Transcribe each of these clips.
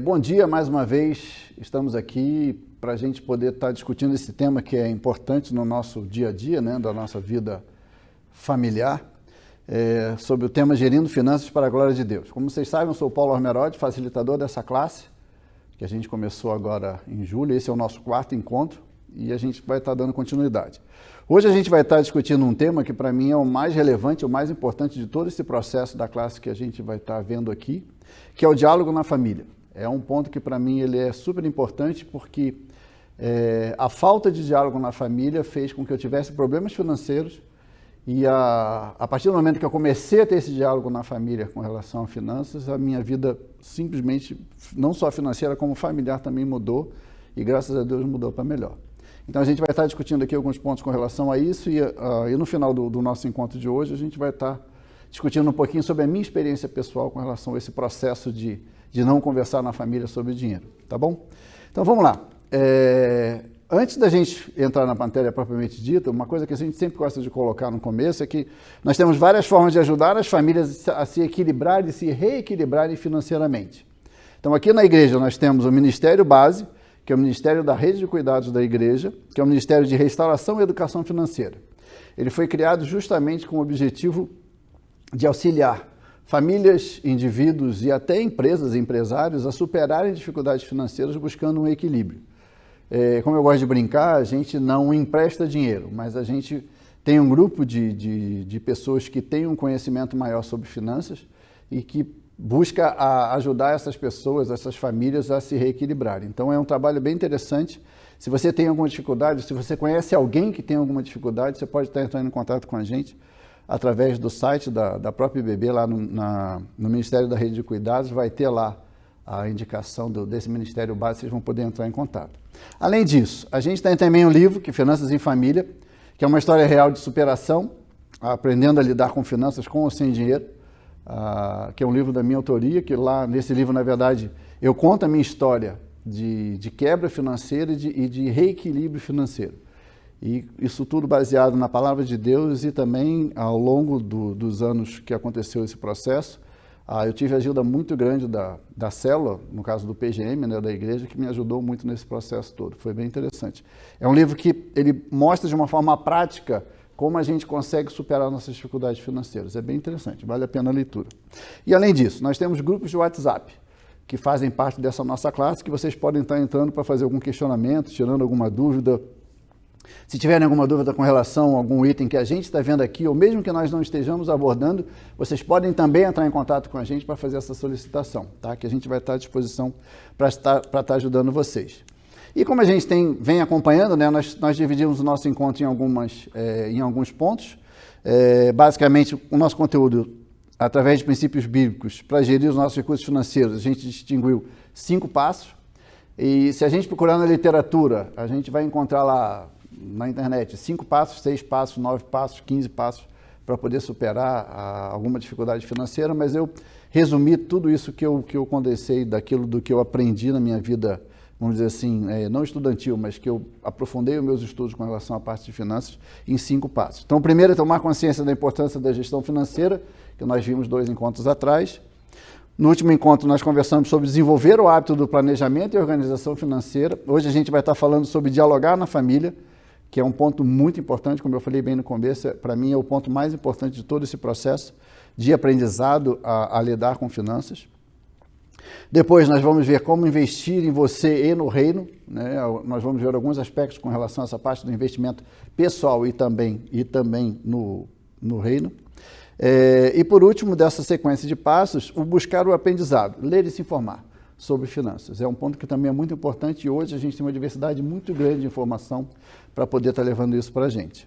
Bom dia, mais uma vez, estamos aqui para a gente poder estar discutindo esse tema que é importante no nosso dia a dia, né, da nossa vida familiar, sobre o tema Gerindo Finanças para a Glória de Deus. Como vocês sabem, eu sou o Paulo Ormerode, facilitador dessa classe, que a gente começou agora em julho, esse é o nosso quarto encontro e a gente vai estar dando continuidade. Hoje a gente vai estar discutindo um tema que para mim é o mais relevante, o mais importante de todo esse processo da classe que a gente vai estar vendo aqui, que é o diálogo na família. É um ponto que para mim ele é super importante porque a falta de diálogo na família fez com que eu tivesse problemas financeiros e a partir do momento que eu comecei a ter esse diálogo na família com relação a finanças, a minha vida simplesmente, não só financeira como familiar também mudou e graças a Deus mudou para melhor. Então a gente vai estar discutindo aqui alguns pontos com relação a isso e no final do nosso encontro de hoje a gente vai estar discutindo um pouquinho sobre a minha experiência pessoal com relação a esse processo de não conversar na família sobre dinheiro, tá bom? Então vamos lá. Antes da gente entrar na matéria propriamente dita, uma coisa que a gente sempre gosta de colocar no começo é que nós temos várias formas de ajudar as famílias a se equilibrarem e se reequilibrarem financeiramente. Então aqui na igreja nós temos o Ministério Base, que é o Ministério da Rede de Cuidados da Igreja, que é o Ministério de Restauração e Educação Financeira. Ele foi criado justamente com o objetivo de auxiliar famílias, indivíduos e até empresas e empresários a superarem dificuldades financeiras buscando um equilíbrio. Como eu gosto de brincar, a gente não empresta dinheiro, mas a gente tem um grupo de pessoas que têm um conhecimento maior sobre finanças e que busca ajudar essas pessoas, essas famílias a se reequilibrarem. Então é um trabalho bem interessante. Se você tem alguma dificuldade, se você conhece alguém que tem alguma dificuldade, você pode estar entrando em contato com a gente através do site da própria IBB, lá no Ministério da Rede de Cuidados, vai ter lá a indicação desse Ministério Base, vocês vão poder entrar em contato. Além disso, a gente tem também um livro, que é Finanças em Família, que é uma história real de superação, aprendendo a lidar com finanças com ou sem dinheiro, que é um livro da minha autoria, que lá nesse livro, na verdade, eu conto a minha história de quebra financeira e de reequilíbrio financeiro. E isso tudo baseado na palavra de Deus e também ao longo dos anos que aconteceu esse processo, eu tive a ajuda muito grande da célula, no caso do PGM, né, da igreja, que me ajudou muito nesse processo todo. Foi bem interessante. É um livro que ele mostra de uma forma prática como a gente consegue superar nossas dificuldades financeiras. É bem interessante, vale a pena a leitura. E além disso, nós temos grupos de WhatsApp que fazem parte dessa nossa classe, que vocês podem estar entrando para fazer algum questionamento, tirando alguma dúvida. Se tiverem alguma dúvida com relação a algum item que a gente está vendo aqui, ou mesmo que nós não estejamos abordando, vocês podem também entrar em contato com a gente para fazer essa solicitação, tá? Que a gente vai estar à disposição para estar ajudando vocês. E como a gente vem acompanhando, né, nós dividimos o nosso encontro em alguns pontos. Basicamente, o nosso conteúdo, através de princípios bíblicos, para gerir os nossos recursos financeiros, a gente distinguiu 5 passos. E se a gente procurar na literatura, a gente vai encontrar lá na internet 5 passos, 6 passos, 9 passos, 15 passos para poder superar alguma dificuldade financeira, mas eu resumi tudo isso que eu condensei daquilo do que eu aprendi na minha vida, vamos dizer assim, não estudantil, mas que eu aprofundei os meus estudos com relação à parte de finanças em 5 passos. Então, o primeiro é tomar consciência da importância da gestão financeira, que nós vimos 2 encontros atrás. No último encontro, nós conversamos sobre desenvolver o hábito do planejamento e organização financeira. Hoje a gente vai estar falando sobre dialogar na família, que é um ponto muito importante, como eu falei bem no começo, para mim é o ponto mais importante de todo esse processo de aprendizado a lidar com finanças. Depois nós vamos ver como investir em você e no reino, né? Nós vamos ver alguns aspectos com relação a essa parte do investimento pessoal e também no reino. E por último, dessa sequência de passos, o buscar o aprendizado, ler e se informar sobre finanças. É um ponto que também é muito importante e hoje a gente tem uma diversidade muito grande de informação para poder estar levando isso para a gente.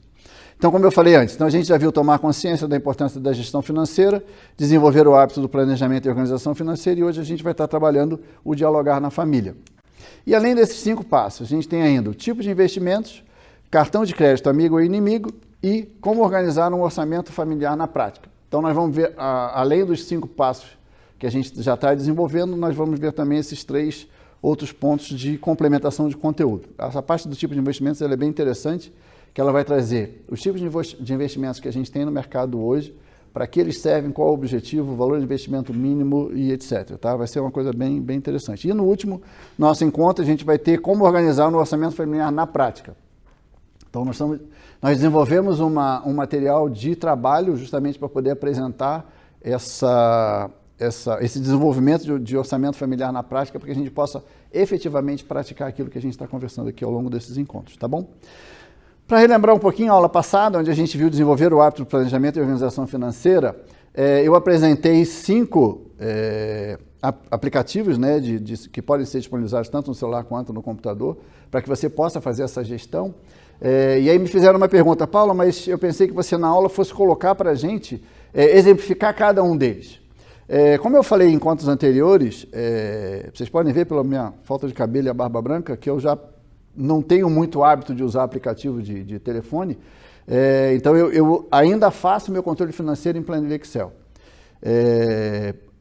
Então, como eu falei antes, então a gente já viu tomar consciência da importância da gestão financeira, desenvolver o hábito do planejamento e organização financeira e hoje a gente vai estar trabalhando o dialogar na família. E além desses 5 passos, a gente tem ainda o tipo de investimentos, cartão de crédito amigo ou inimigo e como organizar um orçamento familiar na prática. Então, nós vamos ver, além dos 5 passos que a gente já está desenvolvendo, nós vamos ver também esses 3 outros pontos de complementação de conteúdo. Essa parte do tipo de investimentos ela é bem interessante, que ela vai trazer os tipos de investimentos que a gente tem no mercado hoje, para que eles servem, qual o objetivo, o valor de investimento mínimo e etc. Tá? Vai ser uma coisa bem interessante. E no último nosso encontro, a gente vai ter como organizar no orçamento familiar na prática. Então, nós desenvolvemos um material de trabalho justamente para poder apresentar esse desenvolvimento de orçamento familiar na prática, para que a gente possa efetivamente praticar aquilo que a gente está conversando aqui ao longo desses encontros, tá bom? Para relembrar um pouquinho a aula passada, onde a gente viu desenvolver o hábito do planejamento e organização financeira, eu apresentei 5 aplicativos, né, que podem ser disponibilizados tanto no celular quanto no computador, para que você possa fazer essa gestão. E aí me fizeram uma pergunta, Paula, mas eu pensei que você na aula fosse colocar para a gente, exemplificar cada um deles. Como eu falei em encontros anteriores, vocês podem ver pela minha falta de cabelo e a barba branca, que eu já não tenho muito hábito de usar aplicativo de telefone, então eu ainda faço meu controle financeiro em planilha Excel.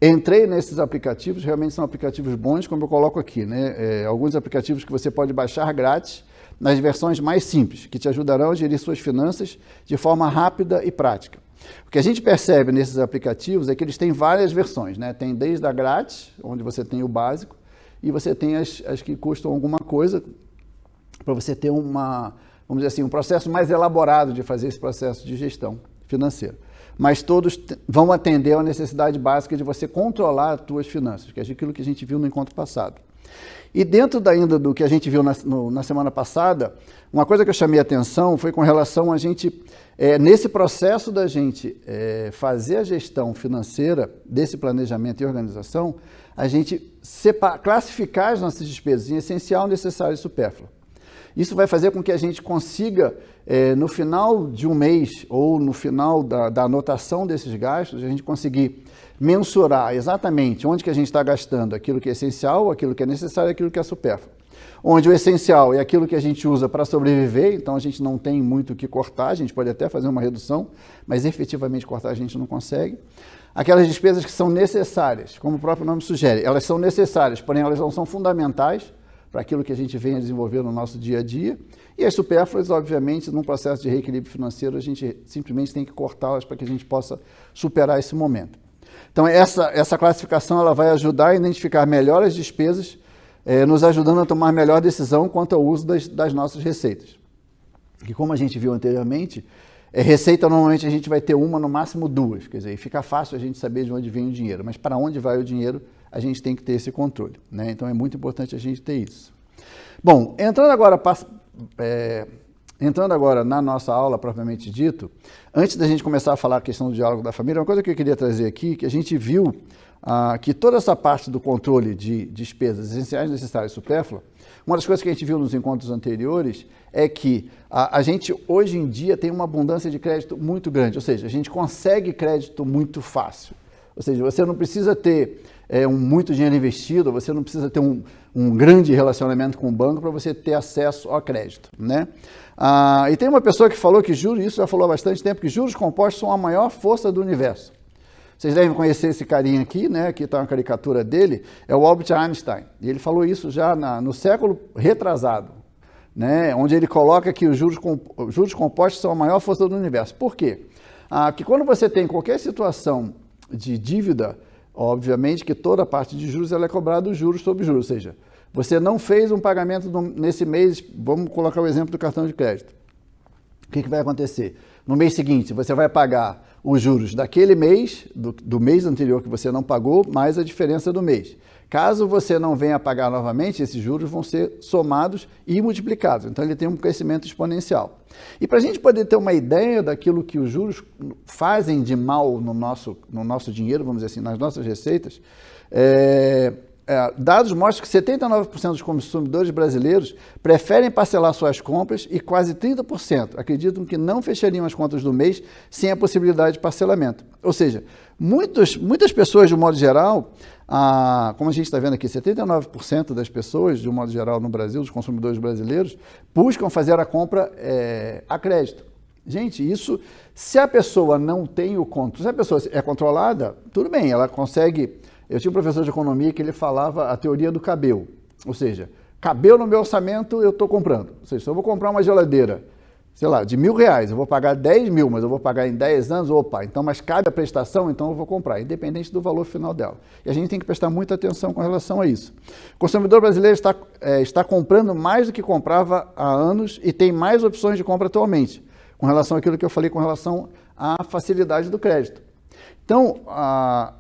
Entrei nesses aplicativos, realmente são aplicativos bons, como eu coloco aqui, né? Alguns aplicativos que você pode baixar grátis, nas versões mais simples, que te ajudarão a gerir suas finanças de forma rápida e prática. O que a gente percebe nesses aplicativos é que eles têm várias versões, né? Tem desde a grátis, onde você tem o básico, e você tem as que custam alguma coisa, para você ter vamos dizer assim, um processo mais elaborado de fazer esse processo de gestão financeira. Mas todos vão atender à necessidade básica de você controlar as suas finanças, que é aquilo que a gente viu no encontro passado. E dentro ainda do que a gente viu na semana passada, uma coisa que eu chamei a atenção foi com relação a gente, nesse processo da gente fazer a gestão financeira desse planejamento e organização, a gente classificar as nossas despesas em essencial, necessário e supérfluo. Isso vai fazer com que a gente consiga, no final de um mês ou no final da anotação desses gastos, a gente conseguir mensurar exatamente onde que a gente está gastando aquilo que é essencial, aquilo que é necessário e aquilo que é supérfluo. Onde o essencial é aquilo que a gente usa para sobreviver, então a gente não tem muito o que cortar, a gente pode até fazer uma redução, mas efetivamente cortar a gente não consegue. Aquelas despesas que são necessárias, como o próprio nome sugere, elas são necessárias, porém elas não são fundamentais para aquilo que a gente vem a desenvolver no nosso dia a dia. E as supérfluas, obviamente, num processo de reequilíbrio financeiro, a gente simplesmente tem que cortá-las para que a gente possa superar esse momento. Então, essa classificação ela vai ajudar a identificar melhor as despesas, nos ajudando a tomar melhor decisão quanto ao uso das nossas receitas. Que, como a gente viu anteriormente, receita normalmente a gente vai ter uma, no máximo 2, quer dizer, fica fácil a gente saber de onde vem o dinheiro, mas para onde vai o dinheiro, a gente tem que ter esse controle, né? Então é muito importante a gente ter isso. Bom, entrando agora na nossa aula propriamente dito, antes da gente começar a falar a questão do diálogo da família, uma coisa que eu queria trazer aqui, que a gente viu que toda essa parte do controle de despesas essenciais, necessárias e supérfluas, uma das coisas que a gente viu nos encontros anteriores é que a gente hoje em dia tem uma abundância de crédito muito grande, ou seja, a gente consegue crédito muito fácil. Ou seja, você não precisa ter muito dinheiro investido, você não precisa ter um grande relacionamento com o banco para você ter acesso ao crédito, né? E tem uma pessoa que falou que juros, isso já falou há bastante tempo, que juros compostos são a maior força do universo. Vocês devem conhecer esse carinha aqui, né? Aqui está uma caricatura dele, é o Albert Einstein. E ele falou isso já no século retrasado, né? Onde ele coloca que os juros compostos são a maior força do universo. Por quê? Que quando você tem qualquer situação de dívida, obviamente que toda a parte de juros ela é cobrada juros sobre juros, ou seja, você não fez um pagamento nesse mês, vamos colocar o exemplo do cartão de crédito. O que vai acontecer? No mês seguinte, você vai pagar os juros daquele mês, do mês anterior que você não pagou, mais a diferença do mês. Caso você não venha pagar novamente, esses juros vão ser somados e multiplicados. Então, ele tem um crescimento exponencial. E para a gente poder ter uma ideia daquilo que os juros fazem de mal no nosso dinheiro, vamos dizer assim, nas nossas receitas, dados mostram que 79% dos consumidores brasileiros preferem parcelar suas compras e quase 30% acreditam que não fechariam as contas do mês sem a possibilidade de parcelamento. Ou seja, muitas pessoas, de um modo geral, como a gente está vendo aqui, 79% das pessoas, de um modo geral no Brasil, dos consumidores brasileiros, buscam fazer a compra a crédito. Gente, isso, se a pessoa não tem o controle, se a pessoa é controlada, tudo bem, ela consegue. Eu tinha um professor de economia que ele falava a teoria do cabeu, ou seja, cabeu no meu orçamento, eu estou comprando. Ou seja, se eu vou comprar uma geladeira sei lá, de R$1.000, eu vou pagar 10 mil, mas eu vou pagar em 10 anos, opa, então, mas cabe a prestação, então eu vou comprar, independente do valor final dela. E a gente tem que prestar muita atenção com relação a isso. O consumidor brasileiro está comprando mais do que comprava há anos e tem mais opções de compra atualmente, com relação àquilo que eu falei com relação à facilidade do crédito. Então,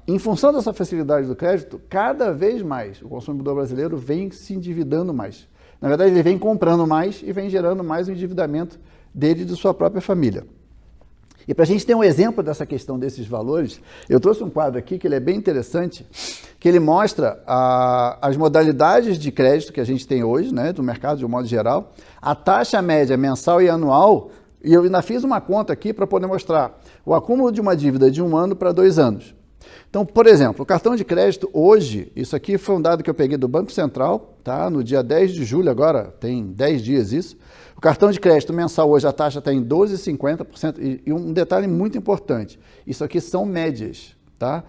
em função dessa facilidade do crédito, cada vez mais o consumidor brasileiro vem se endividando mais. Na verdade, ele vem comprando mais e vem gerando mais o endividamento dele e de sua própria família. E para a gente ter um exemplo dessa questão desses valores, eu trouxe um quadro aqui que ele é bem interessante, que ele mostra as modalidades de crédito que a gente tem hoje, né, do mercado de um modo geral, a taxa média mensal e anual, e eu ainda fiz uma conta aqui para poder mostrar o acúmulo de uma dívida de 1 ano para 2 anos. Então, por exemplo, o cartão de crédito hoje, isso aqui foi um dado que eu peguei do Banco Central, tá? No dia 10 de julho, agora tem 10 dias isso. O cartão de crédito mensal hoje, a taxa está em 12,50%. E um detalhe muito importante, isso aqui são médias, tá?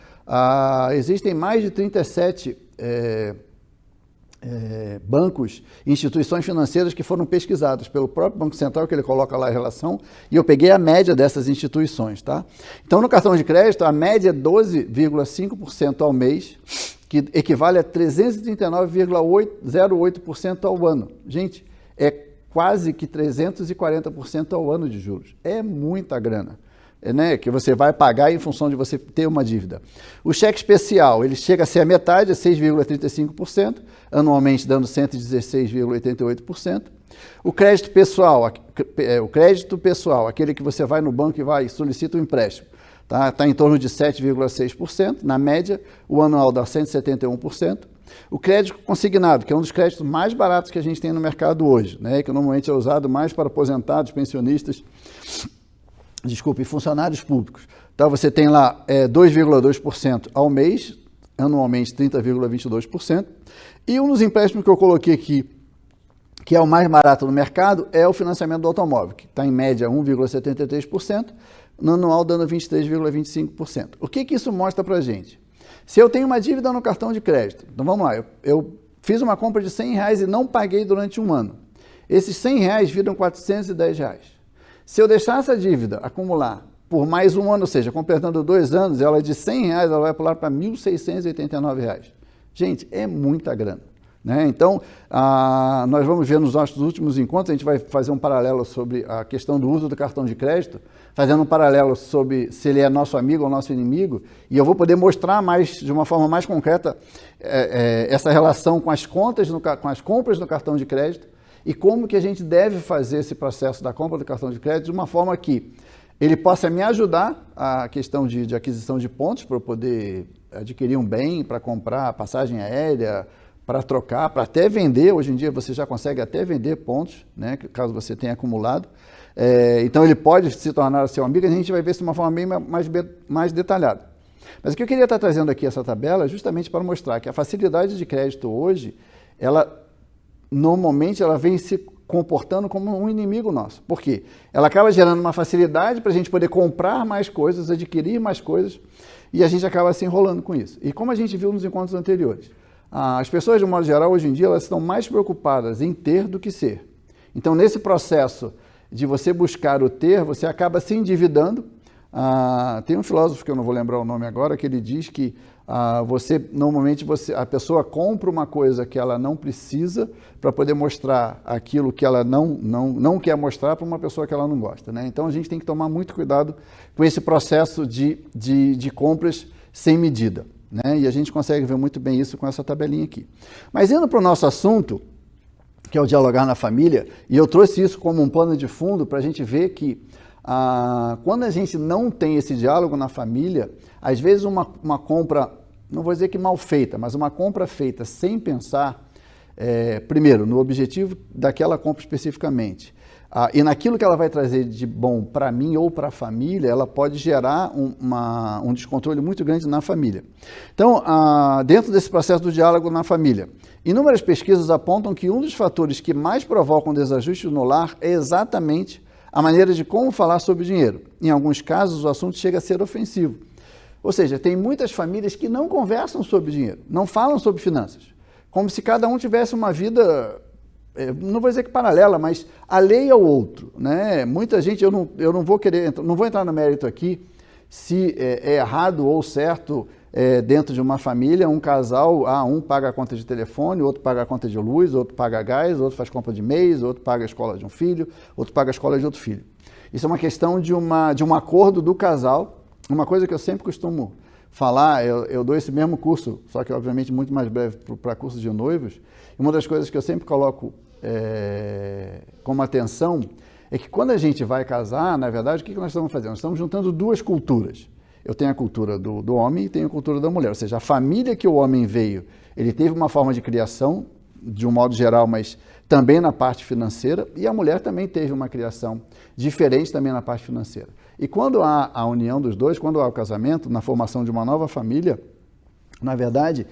Existem mais de 37 bancos, instituições financeiras que foram pesquisados pelo próprio Banco Central, que ele coloca lá a relação, e eu peguei a média dessas instituições, tá? Então, no cartão de crédito, a média é 12,5% ao mês, que equivale a 339,08% ao ano. Gente, é quase que 340% ao ano de juros. É muita grana, né, que você vai pagar em função de você ter uma dívida. O cheque especial, ele chega a ser a metade, é 6,35%, anualmente dando 116,88%. O crédito pessoal, aquele que você vai no banco e vai e solicita um empréstimo, tá em torno de 7,6%, na média, o anual dá 171%. O crédito consignado, que é um dos créditos mais baratos que a gente tem no mercado hoje, né, que normalmente é usado mais para aposentados, pensionistas, e funcionários públicos. Então, você tem lá 2,2% ao mês, anualmente 30,22%. E um dos empréstimos que eu coloquei aqui, que é o mais barato no mercado, é o financiamento do automóvel, que está em média 1,73%, no anual dando 23,25%. O que isso mostra para a gente? Se eu tenho uma dívida no cartão de crédito, então vamos lá, eu fiz uma compra de R$100 e não paguei durante 1 ano. Esses R$100 viram R$410. Se eu deixar essa dívida acumular por mais 1 ano, ou seja, completando 2 anos, ela é de R$100, ela vai pular para R$1.689. Gente, é muita grana, né? Então, nós vamos ver nos nossos últimos encontros, a gente vai fazer um paralelo sobre a questão do uso do cartão de crédito, fazendo um paralelo sobre se ele é nosso amigo ou nosso inimigo, e eu vou poder mostrar de uma forma mais concreta essa relação com as compras no cartão de crédito, e como que a gente deve fazer esse processo da compra do cartão de crédito de uma forma que ele possa me ajudar a questão de aquisição de pontos para eu poder adquirir um bem, para comprar passagem aérea, para trocar, para até vender. Hoje em dia você já consegue até vender pontos, né, caso você tenha acumulado. Então ele pode se tornar seu amigo, a gente vai ver isso de uma forma bem mais detalhada. Mas o que eu queria estar trazendo aqui essa tabela é justamente para mostrar que a facilidade de crédito hoje, normalmente ela vem se comportando como um inimigo nosso. Por quê? Ela acaba gerando uma facilidade para a gente poder comprar mais coisas, adquirir mais coisas, e a gente acaba se enrolando com isso. E como a gente viu nos encontros anteriores, as pessoas, de um modo geral, hoje em dia, elas estão mais preocupadas em ter do que ser. Então, nesse processo de você buscar o ter, você acaba se endividando. Tem um filósofo, que eu não vou lembrar o nome agora, que ele diz que a pessoa compra uma coisa que ela não precisa para poder mostrar aquilo que ela não quer mostrar para uma pessoa que ela não gosta, né? Então a gente tem que tomar muito cuidado com esse processo de compras sem medida, né? E a gente consegue ver muito bem isso com essa tabelinha aqui. Mas indo para o nosso assunto, que é o dialogar na família, e eu trouxe isso como um pano de fundo para a gente ver que quando a gente não tem esse diálogo na família, às vezes uma compra, não vou dizer que mal feita, mas uma compra feita sem pensar, primeiro, no objetivo daquela compra especificamente, e naquilo que ela vai trazer de bom para mim ou para a família, ela pode gerar um descontrole muito grande na família. Então, dentro desse processo do diálogo na família, inúmeras pesquisas apontam que um dos fatores que mais provocam desajuste no lar é exatamente a maneira de como falar sobre dinheiro. Em alguns casos, o assunto chega a ser ofensivo. Ou seja, tem muitas famílias que não conversam sobre dinheiro, não falam sobre finanças, como se cada um tivesse uma vida não vou dizer que paralela, mas alheia ao outro, né? Muita gente, eu não vou não vou entrar no mérito aqui se é errado ou certo dentro de uma família, um casal, um paga a conta de telefone, outro paga a conta de luz, outro paga gás, outro faz compra de mês, outro paga a escola de um filho, outro paga a escola de outro filho. Isso é uma questão de um acordo do casal. Uma coisa que eu sempre costumo falar, eu dou esse mesmo curso, só que obviamente muito mais breve para curso de noivos, e uma das coisas que eu sempre coloco como atenção é que quando a gente vai casar, na verdade, o que nós estamos fazendo? Nós estamos juntando duas culturas. Eu tenho a cultura do homem e tenho a cultura da mulher, ou seja, a família que o homem veio, ele teve uma forma de criação, de um modo geral, mas também na parte financeira, e a mulher também teve uma criação diferente também na parte financeira. E quando há a união dos dois, quando há o casamento, na formação de uma nova família, na verdade,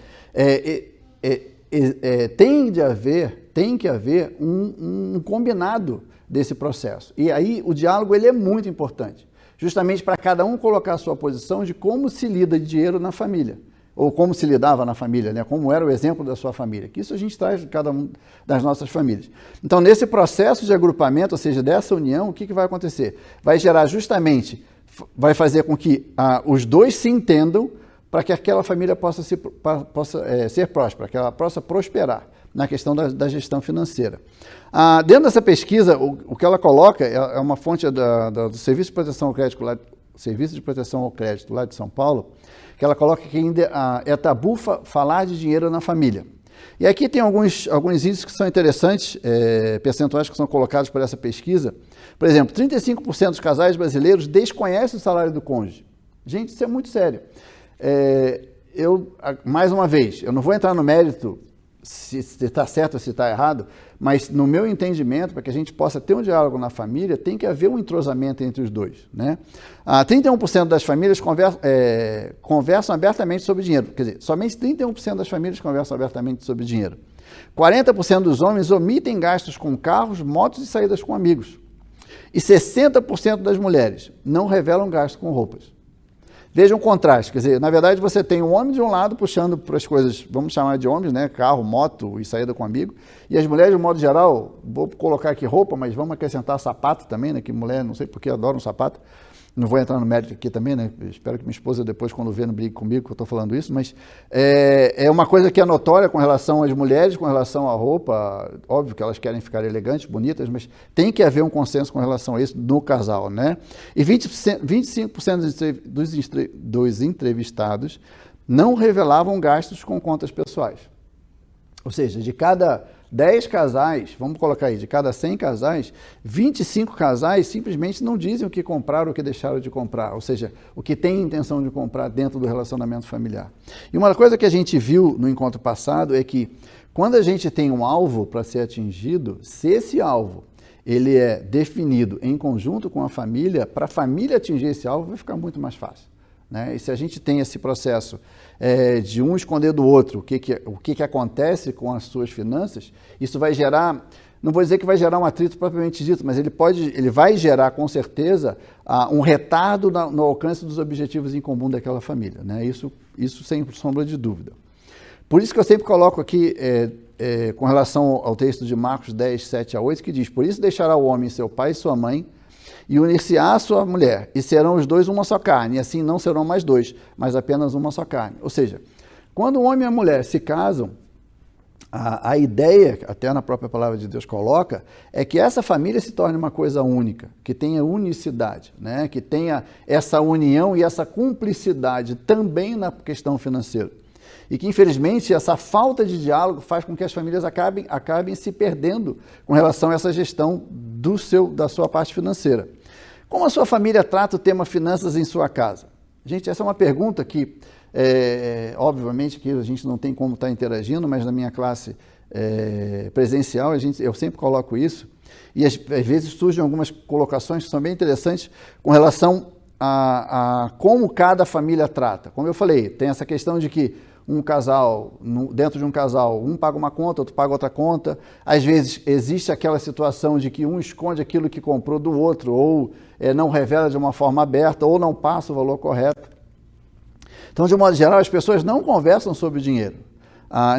tem que haver um combinado desse processo. E aí o diálogo ele é muito importante, justamente para cada um colocar a sua posição de como se lida de dinheiro na família, ou como se lidava na família, né? Como era o exemplo da sua família, que isso a gente traz de cada uma das nossas famílias. Então, nesse processo de agrupamento, ou seja, dessa união, o que vai acontecer? Vai gerar justamente, vai fazer com que os dois se entendam para que aquela família possa ser próspera, que ela possa prosperar na questão da gestão financeira. Dentro dessa pesquisa, o que ela coloca é uma fonte do Serviço de Proteção ao Crédito, lá de São Paulo, que ela coloca que ainda é tabu falar de dinheiro na família. E aqui tem alguns índices que são interessantes, percentuais que são colocados por essa pesquisa. Por exemplo, 35% dos casais brasileiros desconhecem o salário do cônjuge. Gente, isso é muito sério. Mais uma vez, eu não vou entrar no mérito se está certo ou se está errado, mas no meu entendimento, para que a gente possa ter um diálogo na família, tem que haver um entrosamento entre os dois, né? 31% das famílias conversam abertamente sobre dinheiro, quer dizer, somente 31% das famílias conversam abertamente sobre dinheiro. 40% dos homens omitem gastos com carros, motos e saídas com amigos. E 60% das mulheres não revelam gastos com roupas. Veja um contraste, quer dizer, na verdade você tem um homem de um lado puxando para as coisas, vamos chamar de homens, né, carro, moto e saída com amigo, e as mulheres, de um modo geral, vou colocar aqui roupa, mas vamos acrescentar sapato também, né, que mulher, não sei porque adora um sapato, não vou entrar no mérito aqui também, né, espero que minha esposa depois, quando vê, não brigue comigo que eu estou falando isso, mas é uma coisa que é notória com relação às mulheres, com relação à roupa, óbvio que elas querem ficar elegantes, bonitas, mas tem que haver um consenso com relação a isso no casal, né? E 25% dos entrevistados não revelavam gastos com contas pessoais. Ou seja, de cada 10 casais, vamos colocar aí, de cada 100 casais, 25 casais simplesmente não dizem o que compraram ou o que deixaram de comprar, ou seja, o que tem intenção de comprar dentro do relacionamento familiar. E uma coisa que a gente viu no encontro passado é que quando a gente tem um alvo para ser atingido, se esse alvo ele é definido em conjunto com a família, para a família atingir esse alvo vai ficar muito mais fácil, né? E se a gente tem esse processo de um esconder do outro o que acontece com as suas finanças, isso vai gerar, não vou dizer que vai gerar um atrito propriamente dito, mas ele vai gerar com certeza um retardo no alcance dos objetivos em comum daquela família, né? Isso sem sombra de dúvida. Por isso que eu sempre coloco aqui, com relação ao texto de Marcos 10, 7 a 8, que diz: por isso deixará o homem seu pai e sua mãe, e unir-se-á a sua mulher, e serão os dois uma só carne, e assim não serão mais dois, mas apenas uma só carne. Ou seja, quando o homem e a mulher se casam, a ideia, até na própria palavra de Deus coloca, é que essa família se torne uma coisa única, que tenha unicidade, né? Que tenha essa união e essa cumplicidade também na questão financeira. E que, infelizmente, essa falta de diálogo faz com que as famílias acabem se perdendo com relação a essa gestão da sua parte financeira. Como a sua família trata o tema finanças em sua casa? Gente, essa é uma pergunta que, obviamente, que a gente não tem como estar interagindo, mas na minha classe presencial, eu sempre coloco isso, e às vezes surgem algumas colocações que são bem interessantes com relação a como cada família trata. Como eu falei, tem essa questão de que um casal, dentro de um casal, um paga uma conta, outro paga outra conta. Às vezes existe aquela situação de que um esconde aquilo que comprou do outro, ou não revela de uma forma aberta, ou não passa o valor correto. Então, de modo geral, as pessoas não conversam sobre dinheiro.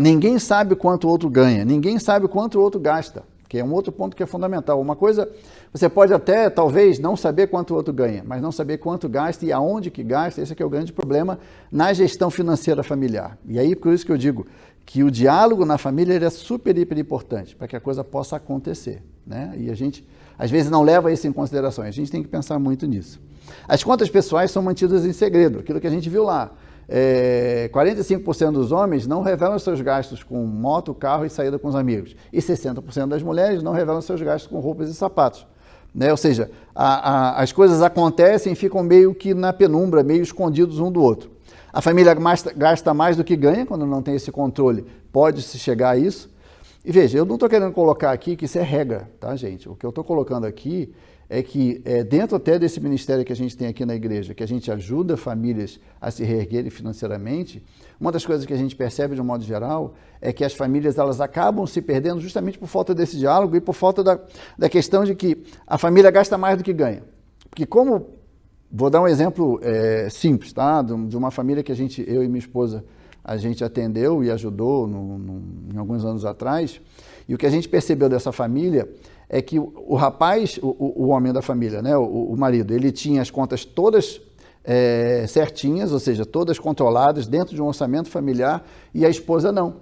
Ninguém sabe quanto o outro ganha, ninguém sabe quanto o outro gasta. que é um outro ponto que é fundamental. Uma coisa, você pode até, talvez, não saber quanto o outro ganha, mas não saber quanto gasta e aonde que gasta, esse é que é o grande problema na gestão financeira familiar. E aí, por isso que eu digo que o diálogo na família ele é super, hiper importante, para que a coisa possa acontecer, né? E a gente, às vezes, não leva isso em consideração, a gente tem que pensar muito nisso. As contas pessoais são mantidas em segredo, aquilo que a gente viu lá. 45% dos homens não revelam seus gastos com moto, carro e saída com os amigos. E 60% das mulheres não revelam seus gastos com roupas e sapatos. Né? Ou seja, as coisas acontecem e ficam meio que na penumbra, meio escondidos um do outro. A família gasta mais do que ganha, quando não tem esse controle, pode-se chegar a isso. E veja, eu não estou querendo colocar aqui que isso é regra, tá, gente? O que eu estou colocando aqui é que dentro até desse ministério que a gente tem aqui na igreja, que a gente ajuda famílias a se reerguerem financeiramente, uma das coisas que a gente percebe de um modo geral é que as famílias elas acabam se perdendo justamente por falta desse diálogo e por falta da questão de que a família gasta mais do que ganha. Porque como, vou dar um exemplo simples, tá? De uma família que eu e minha esposa, a gente atendeu e ajudou em alguns anos atrás, e o que a gente percebeu dessa família é que o rapaz, o homem da família, né, o marido, ele tinha as contas todas certinhas, ou seja, todas controladas dentro de um orçamento familiar, e a esposa não.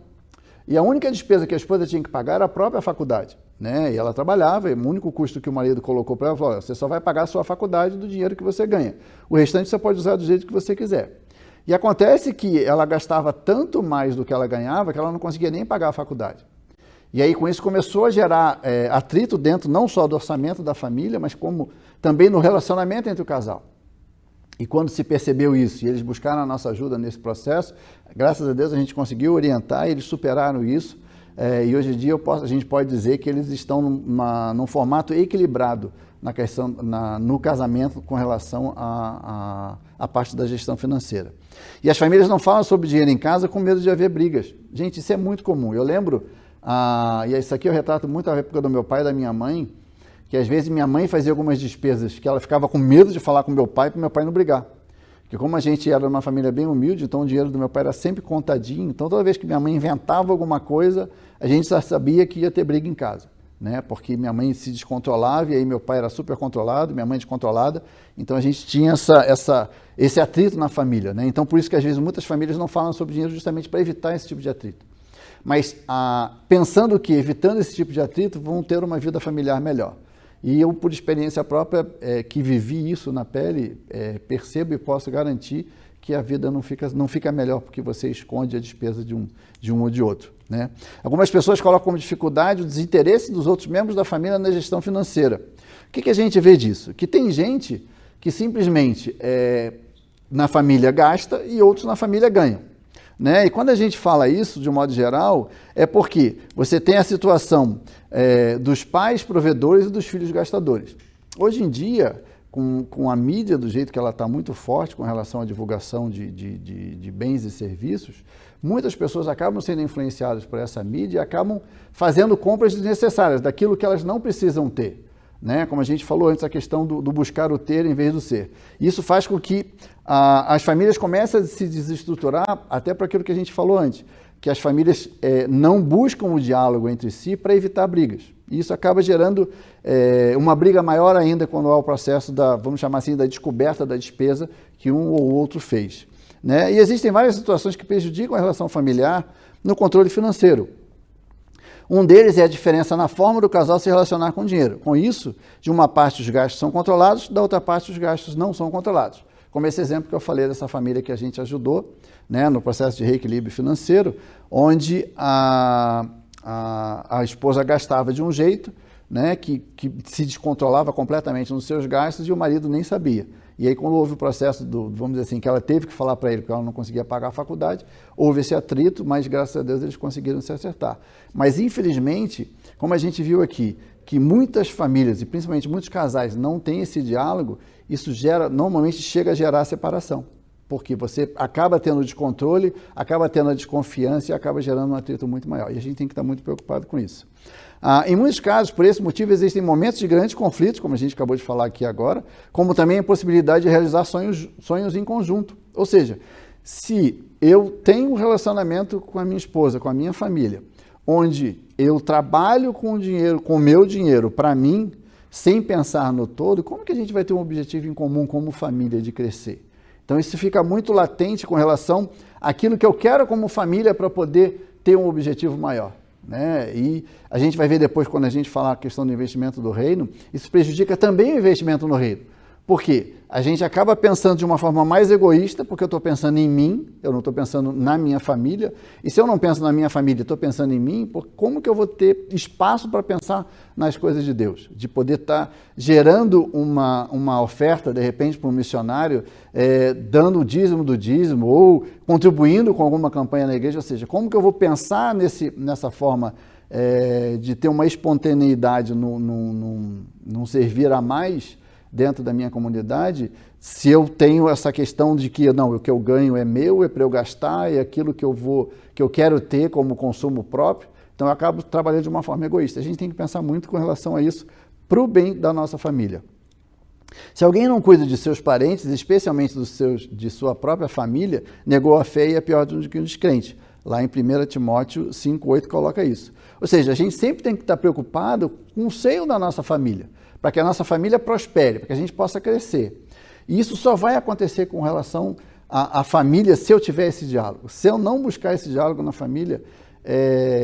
E a única despesa que a esposa tinha que pagar era a própria faculdade, né? E ela trabalhava, e o único custo que o marido colocou para ela falou: você só vai pagar a sua faculdade do dinheiro que você ganha. O restante você pode usar do jeito que você quiser. E acontece que ela gastava tanto mais do que ela ganhava que ela não conseguia nem pagar a faculdade. E aí, com isso, começou a gerar atrito dentro não só do orçamento da família, mas como também no relacionamento entre o casal. E quando se percebeu isso, e eles buscaram a nossa ajuda nesse processo, graças a Deus a gente conseguiu orientar, eles superaram isso, e hoje em dia a gente pode dizer que eles estão num formato equilibrado no casamento com relação à parte da gestão financeira. E as famílias não falam sobre dinheiro em casa com medo de haver brigas. Gente, isso é muito comum. Eu lembro... e isso aqui eu retrato muito a época do meu pai e da minha mãe, que às vezes minha mãe fazia algumas despesas que ela ficava com medo de falar com meu pai para meu pai não brigar. Porque como a gente era uma família bem humilde, então o dinheiro do meu pai era sempre contadinho, então toda vez que minha mãe inventava alguma coisa, a gente já sabia que ia ter briga em casa, né? Porque minha mãe se descontrolava e aí meu pai era super controlado, minha mãe descontrolada, então a gente tinha esse atrito na família, né? Então por isso que às vezes muitas famílias não falam sobre dinheiro justamente para evitar esse tipo de atrito. Mas pensando que, evitando esse tipo de atrito, vão ter uma vida familiar melhor. E eu, por experiência própria, que vivi isso na pele, percebo e posso garantir que a vida não fica melhor porque você esconde a despesa de um ou de outro, né? Algumas pessoas colocam como dificuldade o desinteresse dos outros membros da família na gestão financeira. O que a gente vê disso? Que tem gente que simplesmente na família gasta e outros na família ganham. Né? E quando a gente fala isso, de um modo geral, é porque você tem a situação dos pais provedores e dos filhos gastadores. Hoje em dia, com a mídia do jeito que ela está muito forte com relação à divulgação de bens e serviços, muitas pessoas acabam sendo influenciadas por essa mídia e acabam fazendo compras desnecessárias, daquilo que elas não precisam ter. Né? Como a gente falou antes, a questão do buscar o ter em vez do ser. Isso faz com que as famílias comecem a se desestruturar, até para aquilo que a gente falou antes, que as famílias não buscam o diálogo entre si para evitar brigas. E isso acaba gerando uma briga maior ainda quando há o processo vamos chamar assim, da descoberta da despesa que um ou outro fez. Né? E existem várias situações que prejudicam a relação familiar no controle financeiro. Um deles é a diferença na forma do casal se relacionar com o dinheiro. Com isso, de uma parte os gastos são controlados, da outra parte os gastos não são controlados. Como esse exemplo que eu falei dessa família que a gente ajudou, né, no processo de reequilíbrio financeiro, onde a esposa gastava de um jeito, né, que se descontrolava completamente nos seus gastos e o marido nem sabia. E aí, quando houve o processo vamos dizer assim, que ela teve que falar para ele porque ela não conseguia pagar a faculdade, houve esse atrito, mas graças a Deus eles conseguiram se acertar. Mas, infelizmente, como a gente viu aqui, que muitas famílias e principalmente muitos casais não têm esse diálogo, isso normalmente chega a gerar separação. Porque você acaba tendo descontrole, acaba tendo a desconfiança e acaba gerando um atrito muito maior. E a gente tem que estar muito preocupado com isso. Em muitos casos, por esse motivo, existem momentos de grandes conflitos, como a gente acabou de falar aqui agora, como também a possibilidade de realizar sonhos em conjunto. Ou seja, se eu tenho um relacionamento com a minha esposa, com a minha família, onde eu trabalho com o dinheiro, com o meu dinheiro para mim, sem pensar no todo, como que a gente vai ter um objetivo em comum como família de crescer? Então isso fica muito latente com relação àquilo que eu quero como família para poder ter um objetivo maior, né? E a gente vai ver depois, quando a gente falar a questão do investimento do reino, isso prejudica também o investimento no reino. Por quê? A gente acaba pensando de uma forma mais egoísta, porque eu estou pensando em mim, eu não estou pensando na minha família. E se eu não penso na minha família, estou pensando em mim, como que eu vou ter espaço para pensar nas coisas de Deus? De poder estar gerando uma oferta, de repente, para um missionário, dando o dízimo do dízimo, ou contribuindo com alguma campanha na igreja. Ou seja, como que eu vou pensar nessa forma de ter uma espontaneidade num servir a mais dentro da minha comunidade, se eu tenho essa questão de que não, o que eu ganho é meu, é para eu gastar, é aquilo que eu quero ter como consumo próprio, então eu acabo trabalhando de uma forma egoísta. A gente tem que pensar muito com relação a isso para o bem da nossa família. Se alguém não cuida de seus parentes, especialmente de sua própria família, negou a fé e é pior do que um descrente. Lá em 1 Timóteo 5,8 coloca isso. Ou seja, a gente sempre tem que estar preocupado com o seio da nossa família, para que a nossa família prospere, para que a gente possa crescer. E isso só vai acontecer com relação à família se eu tiver esse diálogo. Se eu não buscar esse diálogo na família,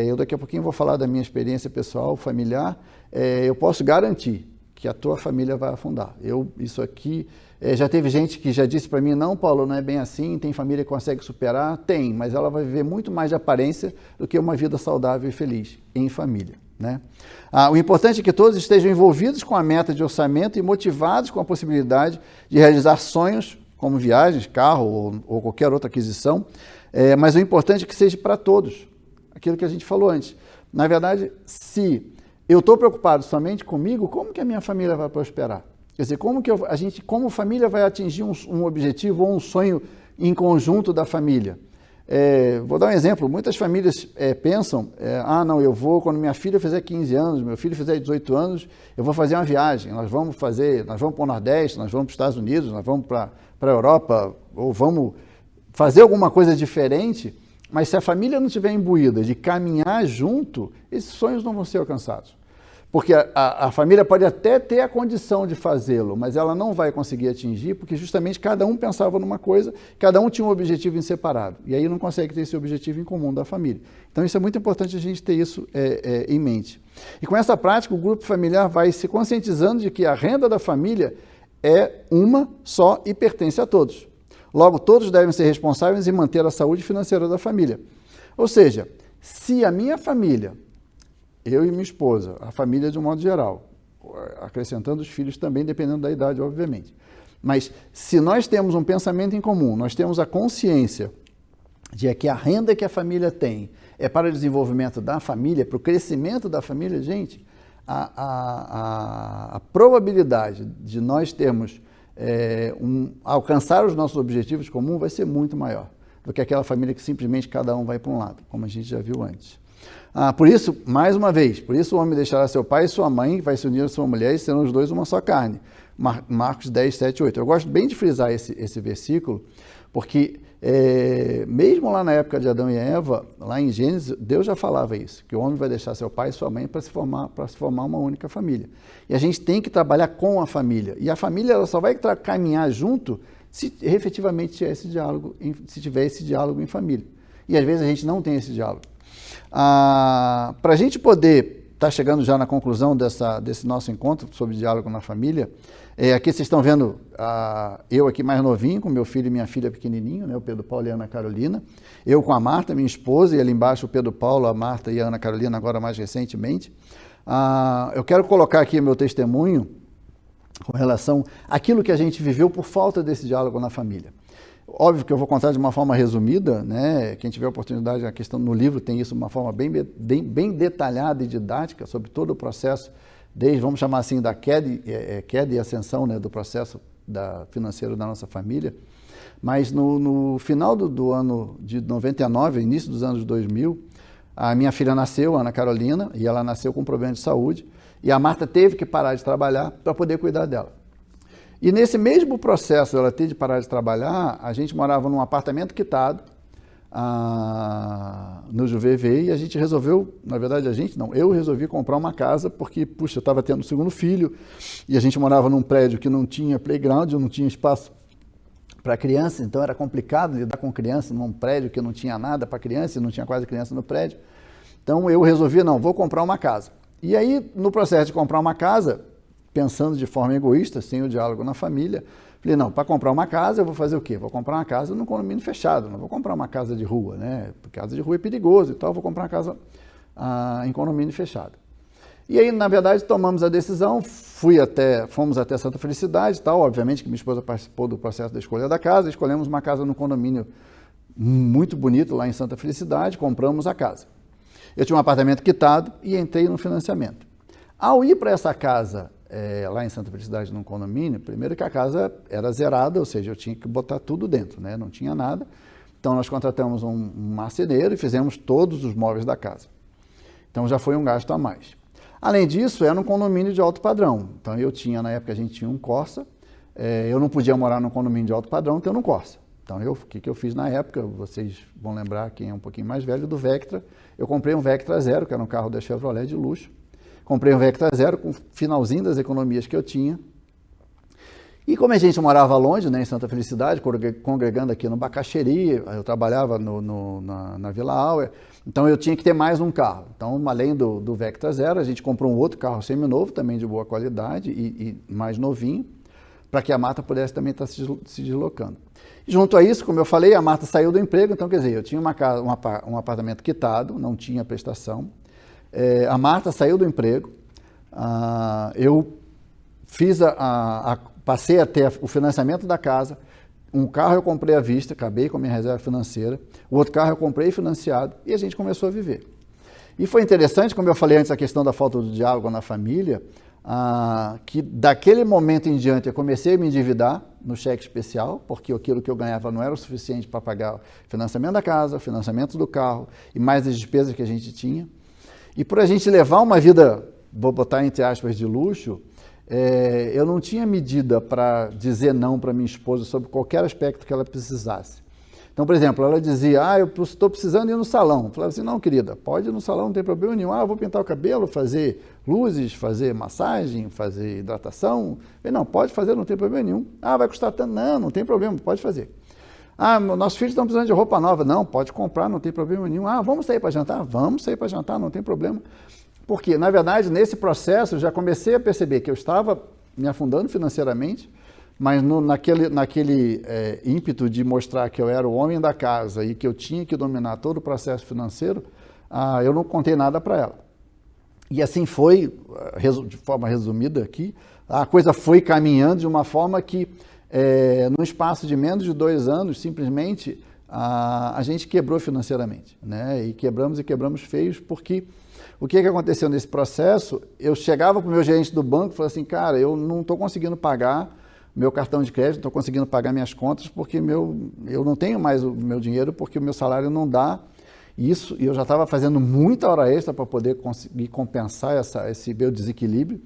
eu daqui a pouquinho vou falar da minha experiência pessoal, familiar, eu posso garantir que a tua família vai afundar. Isso aqui, já teve gente que já disse para mim, não, Paulo, não é bem assim, tem família que consegue superar? Tem, mas ela vai viver muito mais de aparência do que uma vida saudável e feliz em família, né? O importante é que todos estejam envolvidos com a meta de orçamento e motivados com a possibilidade de realizar sonhos, como viagens, carro ou qualquer outra aquisição, mas o importante é que seja para todos, aquilo que a gente falou antes. Na verdade, se eu estou preocupado somente comigo, como que a minha família vai prosperar? Quer dizer, como que a gente, como família, vai atingir um objetivo ou um sonho em conjunto da família? Vou dar um exemplo, muitas famílias pensam, não, eu vou, quando minha filha fizer 15 anos, meu filho fizer 18 anos, eu vou fazer uma viagem, nós vamos para o Nordeste, nós vamos para os Estados Unidos, nós vamos para a Europa, ou vamos fazer alguma coisa diferente, mas se a família não estiver imbuída de caminhar junto, esses sonhos não vão ser alcançados. Porque a família pode até ter a condição de fazê-lo, mas ela não vai conseguir atingir, porque justamente cada um pensava numa coisa, cada um tinha um objetivo em separado, e aí não consegue ter esse objetivo em comum da família. Então isso é muito importante a gente ter isso em mente. E com essa prática, o grupo familiar vai se conscientizando de que a renda da família é uma só e pertence a todos. Logo, todos devem ser responsáveis em manter a saúde financeira da família. Ou seja, se a minha família, eu e minha esposa, a família de um modo geral, acrescentando os filhos também, dependendo da idade, obviamente. Mas se nós temos um pensamento em comum, nós temos a consciência de que a renda que a família tem é para o desenvolvimento da família, para o crescimento da família, gente, a probabilidade de nós termos alcançar os nossos objetivos comuns vai ser muito maior do que aquela família que simplesmente cada um vai para um lado, como a gente já viu antes. Por isso, mais uma vez, por isso o homem deixará seu pai e sua mãe, vai se unir a sua mulher e serão os dois uma só carne. Marcos 10, 7, 8. Eu gosto bem de frisar esse versículo, porque mesmo lá na época de Adão e Eva, lá em Gênesis, Deus já falava isso, que o homem vai deixar seu pai e sua mãe para se formar uma única família. E a gente tem que trabalhar com a família. E a família ela só vai caminhar junto se efetivamente tiver esse diálogo em família. E às vezes a gente não tem esse diálogo. Para a gente poder estar chegando já na conclusão desse nosso encontro sobre diálogo na família, aqui vocês estão vendo eu aqui mais novinho, com meu filho e minha filha pequenininho, né, o Pedro Paulo e a Ana Carolina, eu com a Marta, minha esposa, e ali embaixo o Pedro Paulo, a Marta e a Ana Carolina, agora mais recentemente. Eu quero colocar aqui meu testemunho com relação àquilo que a gente viveu por falta desse diálogo na família. Óbvio que eu vou contar de uma forma resumida, né? Quem tiver oportunidade, a questão no livro tem isso de uma forma bem detalhada e didática sobre todo o processo, desde, vamos chamar assim, da queda e ascensão, né, do processo financeiro da nossa família. Mas no final do ano de 99, início dos anos 2000, a minha filha nasceu, a Ana Carolina, e ela nasceu com um problema de saúde, e a Marta teve que parar de trabalhar para poder cuidar dela. E nesse mesmo processo dela ter de parar de trabalhar, a gente morava num apartamento quitado, no JuVV e a gente resolveu, na verdade eu resolvi comprar uma casa porque, puxa, eu estava tendo o segundo filho e a gente morava num prédio que não tinha playground, não tinha espaço para criança, então era complicado lidar com criança num prédio que não tinha nada para criança e não tinha quase criança no prédio. Então eu resolvi, vou comprar uma casa. E aí, no processo de comprar uma casa, pensando de forma egoísta, sem o diálogo na família, falei, para comprar uma casa eu vou fazer o quê? Vou comprar uma casa num condomínio fechado, não vou comprar uma casa de rua, né? Porque casa de rua é perigoso e tal, vou comprar uma casa em condomínio fechado. E aí, na verdade, tomamos a decisão, fomos até Santa Felicidade e tal, obviamente que minha esposa participou do processo da escolha da casa, escolhemos uma casa num condomínio muito bonito lá em Santa Felicidade, compramos a casa. Eu tinha um apartamento quitado e entrei no financiamento. Ao ir para essa casa, lá em Santa Felicidade, num condomínio, primeiro que a casa era zerada, ou seja, eu tinha que botar tudo dentro, né? Não tinha nada. Então, nós contratamos um marceneiro e fizemos todos os móveis da casa. Então, já foi um gasto a mais. Além disso, era um condomínio de alto padrão. Então, na época, a gente tinha um Corsa. Eu não podia morar num condomínio de alto padrão tendo um Corsa. Então, o que eu fiz na época, vocês vão lembrar, quem é um pouquinho mais velho, do Vectra. Eu comprei um Vectra Zero, que era um carro da Chevrolet de luxo. Comprei um Vectra Zero com o finalzinho das economias que eu tinha. E como a gente morava longe, né, em Santa Felicidade, congregando aqui no Bacaxeri, eu trabalhava na Vila Auer, então eu tinha que ter mais um carro. Então, além do Vectra Zero, a gente comprou um outro carro seminovo, também de boa qualidade e mais novinho, para que a Marta pudesse também estar se deslocando. E junto a isso, como eu falei, a Marta saiu do emprego, então, quer dizer, eu tinha um apartamento quitado, não tinha prestação. A Marta saiu do emprego, eu passei a ter o financiamento da casa, um carro eu comprei à vista, acabei com a minha reserva financeira, o outro carro eu comprei financiado e a gente começou a viver. E foi interessante, como eu falei antes, a questão da falta do diálogo na família, que daquele momento em diante eu comecei a me endividar no cheque especial, porque aquilo que eu ganhava não era o suficiente para pagar o financiamento da casa, o financiamento do carro e mais as despesas que a gente tinha. E por a gente levar uma vida, vou botar entre aspas, de luxo, eu não tinha medida para dizer não para minha esposa sobre qualquer aspecto que ela precisasse. Então, por exemplo, ela dizia, eu estou precisando ir no salão. Eu falava assim, não, querida, pode ir no salão, não tem problema nenhum. Eu vou pintar o cabelo, fazer luzes, fazer massagem, fazer hidratação. Eu falei, não, pode fazer, não tem problema nenhum. Vai custar tanto? Não tem problema, pode fazer. Nossos filhos estão precisando de roupa nova. Não, pode comprar, não tem problema nenhum. Vamos sair para jantar? Vamos sair para jantar, não tem problema. Porque, na verdade, nesse processo, eu já comecei a perceber que eu estava me afundando financeiramente, mas naquele ímpeto de mostrar que eu era o homem da casa e que eu tinha que dominar todo o processo financeiro, eu não contei nada para ela. E assim foi, de forma resumida aqui, a coisa foi caminhando de uma forma que, no espaço de menos de 2 anos, simplesmente, a gente quebrou financeiramente, né? E quebramos feios, porque o que aconteceu nesse processo? Eu chegava para o meu gerente do banco e falava assim, cara, eu não estou conseguindo pagar meu cartão de crédito, não estou conseguindo pagar minhas contas porque eu não tenho mais o meu dinheiro porque o meu salário não dá isso, e eu já estava fazendo muita hora extra para poder conseguir compensar esse meu desequilíbrio.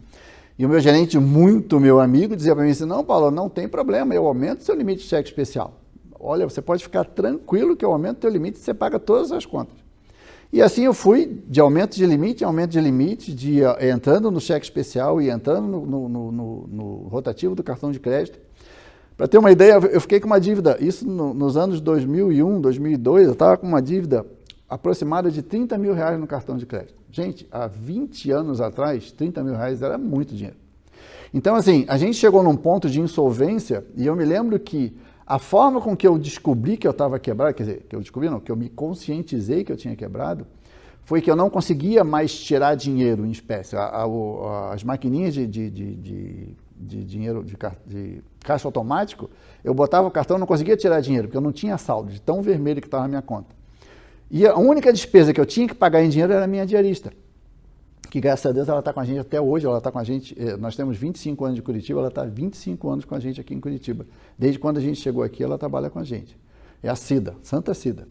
E o meu gerente, muito meu amigo, dizia para mim assim, não, Paulo, não tem problema, eu aumento o seu limite de cheque especial. Olha, você pode ficar tranquilo que eu aumento o seu limite e você paga todas as contas. E assim eu fui de aumento de limite, entrando no cheque especial e entrando no rotativo do cartão de crédito. Para ter uma ideia, eu fiquei com uma dívida, isso nos anos 2001, 2002, eu estava com uma dívida aproximada de R$30 mil no cartão de crédito. Gente, há 20 anos atrás, R$30 mil era muito dinheiro. Então, assim, a gente chegou num ponto de insolvência e eu me lembro que a forma com que eu descobri que eu estava quebrado, quer dizer, que eu me conscientizei que eu tinha quebrado, foi que eu não conseguia mais tirar dinheiro em espécie. As maquininhas de dinheiro, de caixa automático, eu botava o cartão e não conseguia tirar dinheiro, porque eu não tinha saldo, de tão vermelho que estava a minha conta. E a única despesa que eu tinha que pagar em dinheiro era a minha diarista, que graças a Deus ela está com a gente até hoje, ela está com a gente, nós temos 25 anos de Curitiba, ela está há 25 anos com a gente aqui em Curitiba. Desde quando a gente chegou aqui, ela trabalha com a gente. É a Cida, Santa Cida.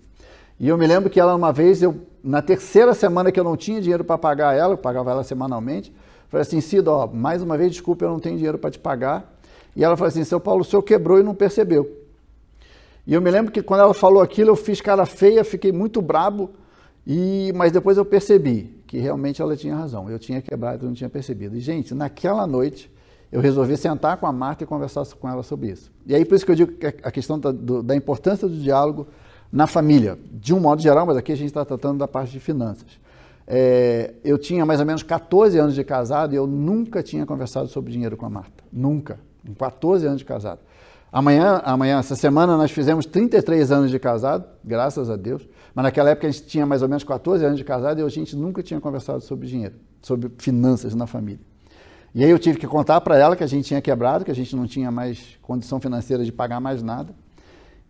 E eu me lembro que ela, uma vez, na terceira semana que eu não tinha dinheiro para pagar ela, eu pagava ela semanalmente, falei assim, Cida, mais uma vez, desculpa, eu não tenho dinheiro para te pagar. E ela falou assim, seu Paulo, o senhor quebrou e não percebeu. E eu me lembro que quando ela falou aquilo, eu fiz cara feia, fiquei muito brabo, mas depois eu percebi que realmente ela tinha razão. Eu tinha quebrado, eu não tinha percebido. E, gente, naquela noite, eu resolvi sentar com a Marta e conversar com ela sobre isso. E aí, por isso que eu digo que a questão da importância do diálogo na família, de um modo geral, mas aqui a gente está tratando da parte de finanças. Eu tinha mais ou menos 14 anos de casado e eu nunca tinha conversado sobre dinheiro com a Marta. Nunca. Com 14 anos de casado. Amanhã, essa semana, nós fizemos 33 anos de casado, graças a Deus. Mas naquela época a gente tinha mais ou menos 14 anos de casado e a gente nunca tinha conversado sobre dinheiro, sobre finanças na família. E aí eu tive que contar para ela que a gente tinha quebrado, que a gente não tinha mais condição financeira de pagar mais nada.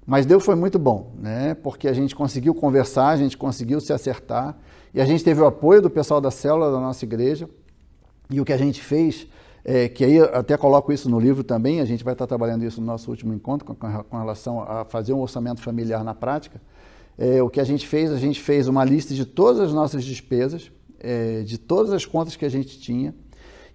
Mas Deus foi muito bom, né? Porque a gente conseguiu conversar, a gente conseguiu se acertar e a gente teve o apoio do pessoal da célula da nossa igreja. E o que a gente fez, que aí eu até coloco isso no livro também, a gente vai estar trabalhando isso no nosso último encontro com relação a fazer um orçamento familiar na prática. O que a gente fez uma lista de todas as nossas despesas, de todas as contas que a gente tinha,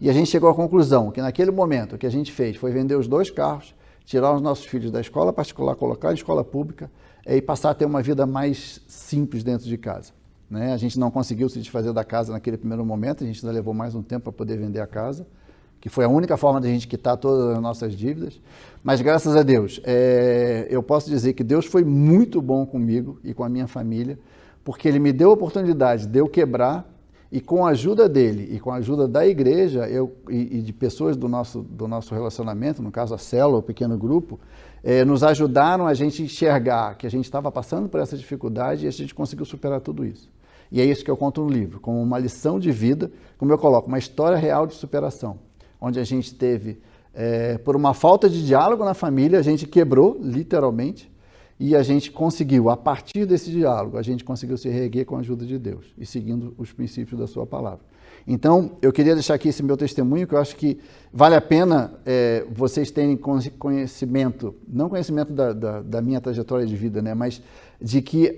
e a gente chegou à conclusão que naquele momento o que a gente fez foi vender os 2 carros, tirar os nossos filhos da escola particular, colocar em escola pública e passar a ter uma vida mais simples dentro de casa. Né? A gente não conseguiu se desfazer da casa naquele primeiro momento, a gente ainda levou mais um tempo para poder vender a casa, que foi a única forma de a gente quitar todas as nossas dívidas, mas graças a Deus, eu posso dizer que Deus foi muito bom comigo e com a minha família, porque Ele me deu a oportunidade de eu quebrar, e com a ajuda dele e com a ajuda da igreja e de pessoas do nosso relacionamento, no caso a célula, o pequeno grupo, nos ajudaram a gente enxergar que a gente estava passando por essa dificuldade e a gente conseguiu superar tudo isso. E é isso que eu conto no livro, como uma lição de vida, como eu coloco, uma história real de superação, onde a gente teve, por uma falta de diálogo na família, a gente quebrou, literalmente, e a gente conseguiu, a partir desse diálogo, a gente conseguiu se reerguer com a ajuda de Deus e seguindo os princípios da sua palavra. Então, eu queria deixar aqui esse meu testemunho, que eu acho que vale a pena vocês terem conhecimento, não conhecimento da minha trajetória de vida, né, mas de que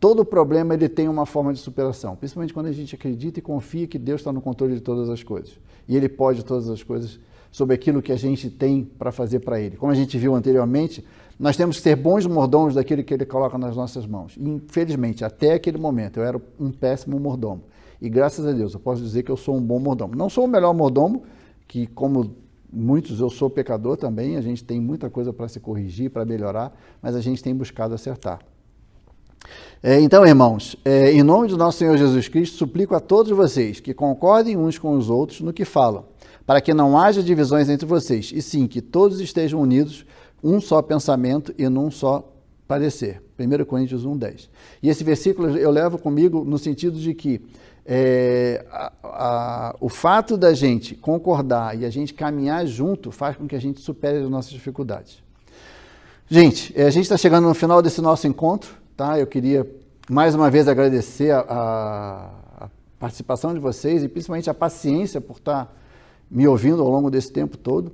todo problema ele tem uma forma de superação, principalmente quando a gente acredita e confia que Deus está no controle de todas as coisas. E Ele pode todas as coisas sobre aquilo que a gente tem para fazer para Ele. Como a gente viu anteriormente, nós temos que ser bons mordomos daquilo que Ele coloca nas nossas mãos. E, infelizmente, até aquele momento, eu era um péssimo mordomo. E, graças a Deus, eu posso dizer que eu sou um bom mordomo. Não sou o melhor mordomo, que, como muitos, eu sou pecador também. A gente tem muita coisa para se corrigir, para melhorar, mas a gente tem buscado acertar. Então, irmãos, em nome do nosso Senhor Jesus Cristo, suplico a todos vocês que concordem uns com os outros no que falam, para que não haja divisões entre vocês, e sim, que todos estejam unidos, um só pensamento e num só parecer. 1 Coríntios 1:10. E esse versículo eu levo comigo no sentido de que o fato da gente concordar e a gente caminhar junto faz com que a gente supere as nossas dificuldades. Gente, a gente está chegando no final desse nosso encontro, tá? Eu queria mais uma vez agradecer a participação de vocês e principalmente a paciência por estar me ouvindo ao longo desse tempo todo.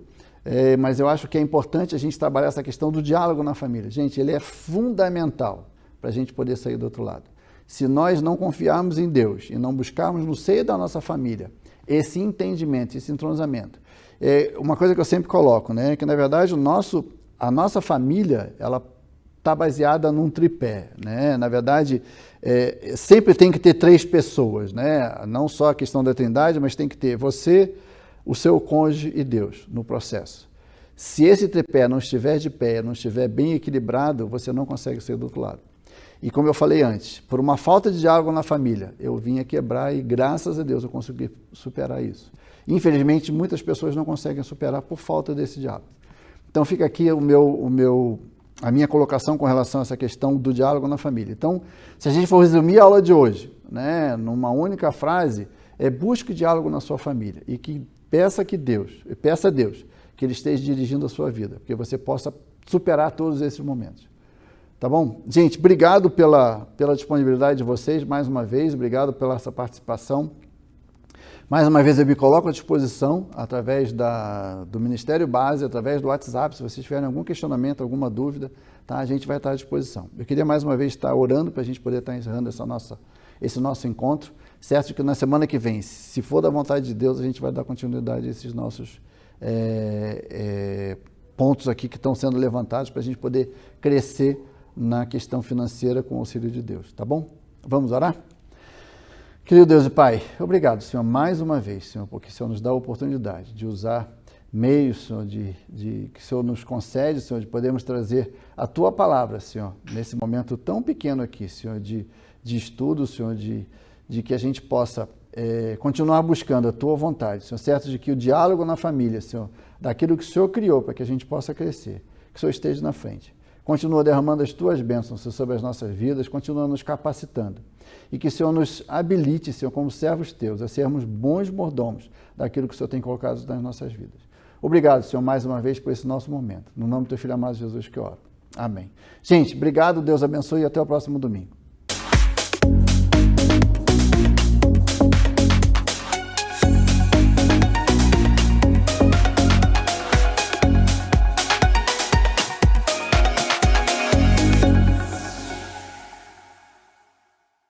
Mas eu acho que é importante a gente trabalhar essa questão do diálogo na família. Gente, ele é fundamental para a gente poder sair do outro lado. Se nós não confiarmos em Deus e não buscarmos no seio da nossa família esse entendimento, esse entrosamento, uma coisa que eu sempre coloco, né, que na verdade a nossa família, ela está baseada num tripé, né? Na verdade, sempre tem que ter 3 pessoas, né? Não só a questão da Trindade, mas tem que ter você, o seu cônjuge e Deus no processo. Se esse tripé não estiver de pé, não estiver bem equilibrado, você não consegue sair do outro lado. E como eu falei antes, por uma falta de diálogo na família, eu vim a quebrar e graças a Deus eu consegui superar isso. Infelizmente, muitas pessoas não conseguem superar por falta desse diálogo. Então fica aqui a minha colocação com relação a essa questão do diálogo na família. Então, se a gente for resumir a aula de hoje, né, numa única frase, busque diálogo na sua família e que peça a Deus que Ele esteja dirigindo a sua vida, porque você possa superar todos esses momentos. Tá bom? Gente, obrigado pela disponibilidade de vocês, mais uma vez, obrigado pela essa participação. Mais uma vez eu me coloco à disposição através do Ministério Base, através do WhatsApp, se vocês tiverem algum questionamento, alguma dúvida, tá? A gente vai estar à disposição. Eu queria mais uma vez estar orando para a gente poder estar encerrando esse nosso encontro, certo que na semana que vem, se for da vontade de Deus, a gente vai dar continuidade a esses nossos pontos aqui que estão sendo levantados para a gente poder crescer na questão financeira com o auxílio de Deus, tá bom? Vamos orar? Querido Deus e Pai, obrigado, Senhor, mais uma vez, Senhor, porque o Senhor nos dá a oportunidade de usar meios, Senhor, que o Senhor nos concede, Senhor, de podermos trazer a Tua palavra, Senhor, nesse momento tão pequeno aqui, Senhor, de estudo, Senhor, de que a gente possa continuar buscando a Tua vontade, Senhor, certo de que o diálogo na família, Senhor, daquilo que o Senhor criou para que a gente possa crescer, que o Senhor esteja na frente. Continua derramando as Tuas bênçãos, Senhor, sobre as nossas vidas, continua nos capacitando. E que o Senhor nos habilite, Senhor, como servos Teus, a sermos bons mordomos daquilo que o Senhor tem colocado nas nossas vidas. Obrigado, Senhor, mais uma vez por esse nosso momento. No nome do Teu Filho amado Jesus que eu oro. Amém. Gente, obrigado, Deus abençoe e até o próximo domingo.